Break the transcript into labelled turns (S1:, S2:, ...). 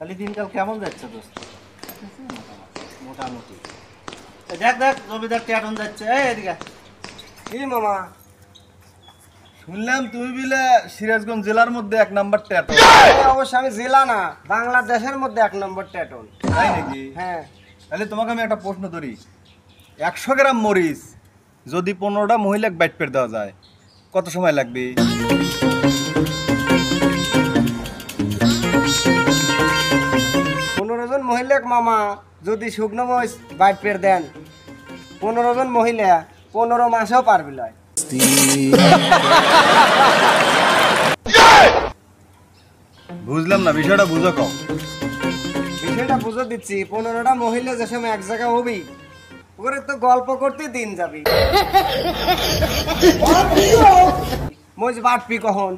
S1: তাহলে দিনকাল কেমন যাচ্ছে দোস্ত? মোটামুটি। দেখ দেখ জমিদার ট্যাটন যাচ্ছে, এই এদিকে।
S2: কি মামা?
S3: শুনলাম তুমি বিলে সিরাজগঞ্জ জেলার মধ্যে 1 নাম্বার ট্যাটু।
S2: অবশ্য আমি জেলা না, বাংলাদেশের মধ্যে 1 নম্বর ট্যাটন।
S3: তাই নাকি?
S2: হ্যাঁ।
S3: তাহলে তোমাকে আমি একটা প্রশ্ন ধরি, 100 গ্রাম মরিচ যদি 15টা মহিলাকে বাইট পের দেওয়া যায় কত সময় লাগবে?
S2: 15 জন মহিলাক মামা যদি শুকনো মরিচ বাইট পের দেন, 15 জন মহিলা 15 মাসেও পারবে লয়।
S3: বুঝলাম না, বিষয়টা বুঝো কম।
S2: বিষয়টা বুঝে দিচ্ছি, 15টা মহিলা যে সময় এক জায়গায় হবি, ওরে তো গল্প করতে দিন যাবি। মরিচ বাটপি কখন?